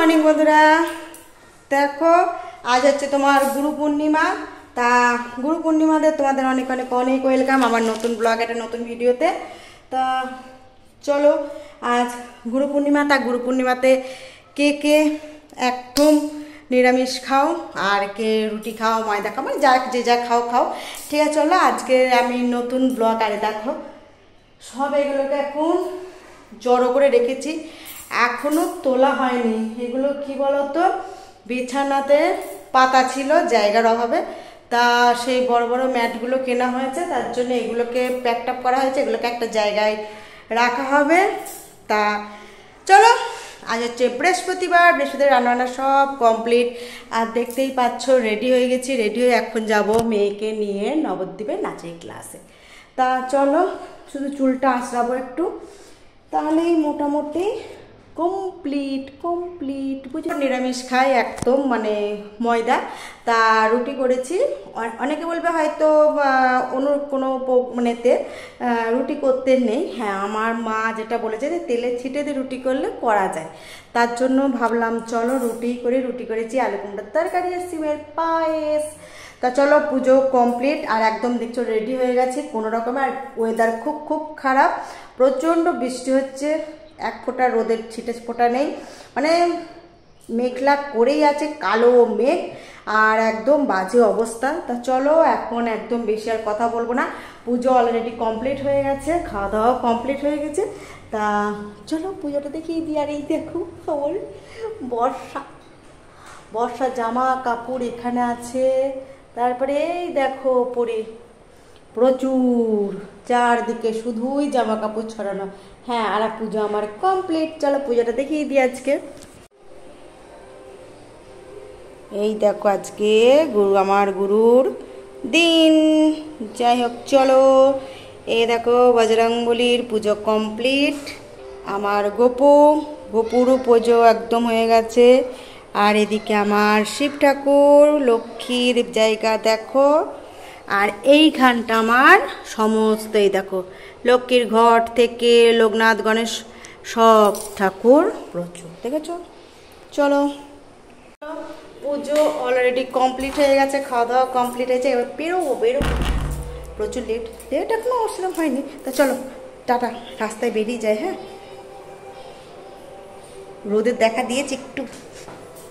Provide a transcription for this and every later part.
Morning বন্ধুরা, দেখো আজ হচ্ছে তোমার গুরু পূর্ণিমা। তা গুরু পূর্ণিমাতে তোমাদের অনেক অনেক অনেক ওয়েলকাম আমার নতুন ব্লগ, একটা নতুন ভিডিওতে। তা চলো আজ গুরু পূর্ণিমা। তা গুরু পূর্ণিমাতে কে কে একদম নিরামিষ খাও আর কে রুটি খাও, ময়দা খাও, মানে যা যে যা খাও খাও, ঠিক আছে। চলো আজকে আমি নতুন ব্লগ। আরে দেখো সব এগুলোকে এখন জড়ো করে রেখেছি, এখনো তোলা হয়নি। এগুলো কি বলতো, বিছানাতে পাতা ছিল জায়গার অভাবে, তা সেই বড় বড় ম্যাটগুলো কেনা হয়েছে, তার জন্য এগুলোকে প্যাকড আপ করা হয়েছে, এগুলোকে একটা জায়গায় রাখা হবে। তা চলো আজ হচ্ছে বৃহস্পতিবার, বৃহস্পতিবার রান্না সব কমপ্লিট। আর দেখতেই পাচ্ছ রেডি হয়ে গেছি, রেডি হয়ে এখন যাব মেয়েকে নিয়ে নবদ্বীপে নাচের ক্লাসে। তা চলো শুধু চুলটা আঁচড়াবো একটু, তাহলেই মোটামুটি কমপ্লিট বুঝে। নিরামিষ খাই একদম, মানে ময়দা। তা রুটি করেছি। অনেকে বলবে হয়তো অন্য কোনো মানেতে রুটি করতে নেই। হ্যাঁ, আমার মা যেটা বলেছে যে তেলে ছিটে দিয়ে রুটি করলে করা যায়, তার জন্য ভাবলাম চলো রুটি করি। রুটি করেছি, আলু কুমড়োর তরকারি আর সিমের পায়েস। তা চলো পুজো কমপ্লিট আর একদম দেখছো রেডি হয়ে গেছে কোনো রকমে। আর ওয়েদার খুব খারাপ, প্রচণ্ড বৃষ্টি হচ্ছে, এক ফোঁটা রোদের ছিটে ফোঁটা নেই, মানে মেঘলা করেই আছে, কালো মেঘ আর একদম বাজে অবস্থা। তা চলো এখন একদম বেশি আর কথা বলবো না, পুজো অলরেডি কমপ্লিট হয়ে গেছে, খাওয়া দাওয়া কমপ্লিট হয়ে গেছে। তা চলো পুজোটা দেখিয়ে দিই। আর এই দেখো আমার বর্ষা জামা কাপড় এখানে আছে, তারপরে এই দেখো পরে প্রচুর চারদিকে শুধুই জামা কাপড় ছড়ানো। হ্যাঁ, আর পুজো আমার কমপ্লিট। চলো পুজোটা দেখিয়ে দিই আজকে। এই দেখো আজকে আমার গুরুর দিন। যাই হোক চলো, এই দেখো বজরংবলীর পুজো কমপ্লিট। আমার গোপুরও পুজো একদম হয়ে গেছে। আর এদিকে আমার শিব ঠাকুর লক্ষ্মীর জায়গা দেখো। আর এইখানটা আমার সমস্ত, এই দেখো লক্ষ্মীর ঘট থেকে লোকনাথ গণেশ সব ঠাকুর প্রচুর, দেখেছো। চলো পুজো অলরেডি কমপ্লিট হয়ে গেছে, খাওয়া দাওয়া কমপ্লিট হয়েছে, এবার বেরোবো। প্রচুর লেট এখনো সেরকম হয়নি। তা চলো টাটা, রাস্তায় বেরিয়ে যায়। হ্যাঁ, রোদের দেখা দিয়েছি একটু,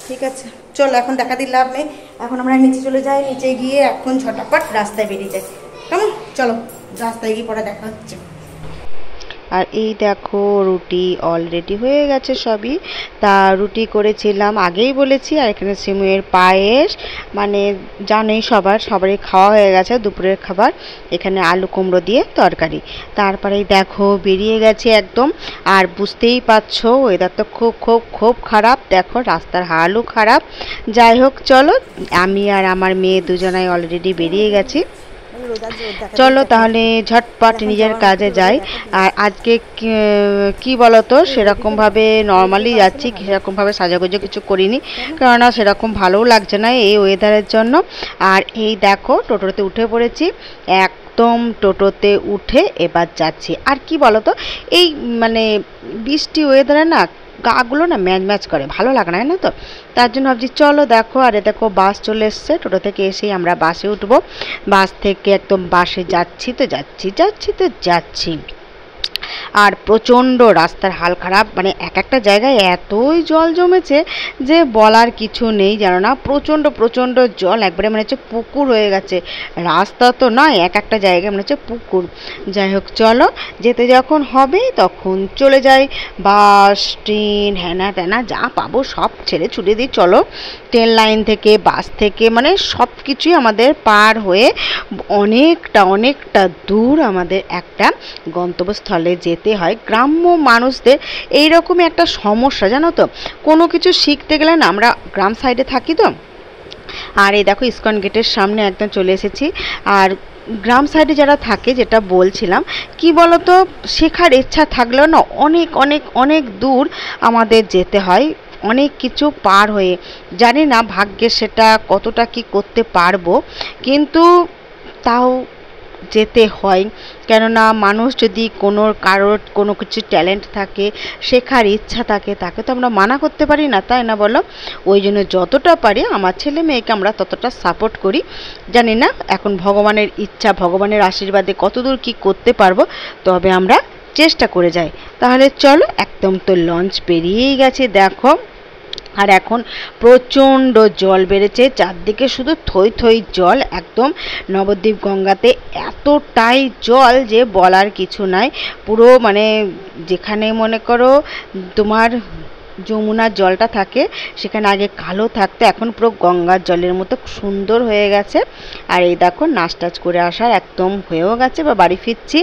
ঠিক আছে। চলো এখন দেখা দিই লাভ নেই, এখন আমরা নিচে চলে যাই। নিচে গিয়ে এখন ঝটাপট রাস্তায় বেরিয়ে যাই, কেমন? চলো রাস্তায় গিয়ে পরে দেখা হচ্ছে। আর এই দেখো রুটি অলরেডি হয়ে গেছে সবই। তা রুটি করেছিলাম আগেই বলেছি, আর এখানে সিমের পায়েস, মানে জানেই সবারই খাওয়া হয়ে গেছে দুপুরের খাবার। এখানে আলু কুমড়ো দিয়ে তরকারি। তারপরে দেখো বেরিয়ে গেছে একদম। আর বুঝতেই পারছো ওয়েদার তো খুব খারাপ, দেখো রাস্তার হালও খারাপ। যাই হোক চলো, আমি আর আমার মেয়ে দুজনাই অলরেডি বেরিয়ে গেছি। চলো তাহলে ঝটপট নিজের কাজে যাই। আর আজকে কি বলতো, সেরকমভাবে নর্মালি যাচ্ছি, সেরকমভাবে সাজাগুজো কিছু করিনি, কেননা সেরকম ভালোও লাগছে না এই ওয়েদারের জন্য। আর এই দেখো টোটোতে উঠে পড়েছি, একদম টোটোতে উঠে এবার যাচ্ছি। আর কি বলতো, এই মানে বৃষ্টি ওয়েদারে না গাগুলো না ম্যাচ করে, ভালো লাগে না তো, তার জন্য ভাবছি চলো। দেখো আরে দেখো বাস চলে এসছে, টোটো থেকে এসেই আমরা বাসে উঠবো। বাস থেকে একদম বাসে যাচ্ছি। আর প্রচণ্ড রাস্তার হাল খারাপ, মানে একটা জায়গায় এতই জল জমেছে যে বলার কিছু নেই, জানো না, প্রচণ্ড জল, একবারে মনে হচ্ছে পুকুর হয়ে গেছে। রাস্তা তো নয়, একটা জায়গায় মনে হচ্ছে পুকুর। যাই হোক চলো, যেতে যখন হবে তখন চলে যাই। বাস ট্রেন হ্যানা ট্যানা যা পাবো সব ছেড়ে ছুটে দিই। চলো ট্রেন লাইন থেকে বাস থেকে মানে সব কিছুই আমাদের পার হয়ে অনেকটা দূর আমাদের একটা গন্তব্যস্থলে যেতে হয়। গ্রাম্য মানুষদের এইরকমই একটা সমস্যা, জানো তো, কোনো কিছু শিখতে গেলে না, আমরা গ্রাম সাইডে থাকি তো। আর এই দেখো ইস্কন গেটের সামনে একদম চলে এসেছি। আর গ্রাম সাইডে যারা থাকে, যেটা বলছিলাম, কি বলতো, শেখার ইচ্ছা থাকলেও না অনেক দূর আমাদের যেতে হয়, অনেক কিছু পার হয়ে। জানি না ভাগ্যে সেটা কতটা কি করতে পারবো, কিন্তু তাও যেতে হয়। কেননা মানুষ যদি কারোর কোনো কিছু ট্যালেন্ট থাকে, শেখার ইচ্ছা থাকে, তাকে তো আমরা মানা করতে পারি না, তাই না বলো? ওই জন্য যতটা পারি আমার ছেলে মেয়েকে আমরা ততটা সাপোর্ট করি। জানি না এখন ভগবানের ইচ্ছা, ভগবানের আশীর্বাদে কতদূর কি করতে পারবো, তবে আমরা চেষ্টা করে যাই। তাহলে চলো, একদম তো লঞ্চ পেরিয়েই গেছে দেখো। আর এখন প্রচণ্ড জল বেড়েছে, চারদিকে শুধু থই থই জল, একদম নবদ্বীপ গঙ্গাতে এতটাই জল যে বলার কিছু নাই। পুরো মানে যেখানে মনে করো তোমার যমুনার জলটা থাকে, সেখানে আগে কালো থাকতো, এখন পুরো গঙ্গার জলের মতো সুন্দর হয়ে গেছে। আর এই দেখো নাচ টাচ করে আসার একদম হয়েও গেছে, বা বাড়ি ফিরছি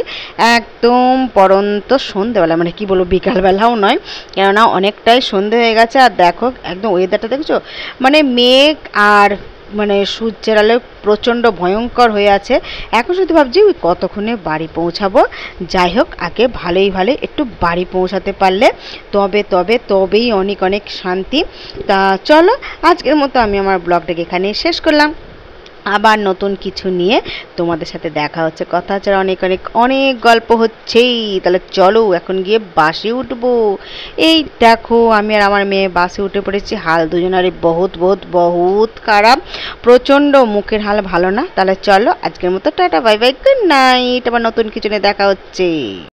একদম পরন্ত সন্ধেবেলা, মানে কি বলবো বিকালবেলাও নয়, কেননা অনেকটাই সন্ধে হয়ে গেছে। আর দেখো একদম ওয়েদারটা দেখছো, মানে মেঘ আর মানে সূর্যের আলো প্রচণ্ড ভয়ঙ্কর হয়ে আছে। এখন শুধু ভাবছি ওই কতক্ষণে বাড়ি পৌঁছাবো। যাই হোক, আগে ভালোই একটু বাড়ি পৌঁছাতে পারলে তবেই অনেক অনেক শান্তি। তা চলো, আজকের মতো আমি আমার ব্লগটাকে এখানেই শেষ করলাম। আবার নতুন কিছু নিয়ে তোমাদের সাথে দেখা হচ্ছে, কথা হচ্ছে, অনেক অনেক অনেক গল্প হচ্ছেই। তাহলে চলো এখন গিয়ে বাসে উঠবো। এই দেখো আমি আর আমার মেয়ে বাসে উঠে পড়েছি। হাল দুজনারই বহুত বহুত বহুত খারাপ, প্রচণ্ড মুখের হাল ভালো না। তাহলে চলো আজকের মতো tata, bye bye, good night. আবার নতুন কিছু নিয়ে দেখা হচ্ছে।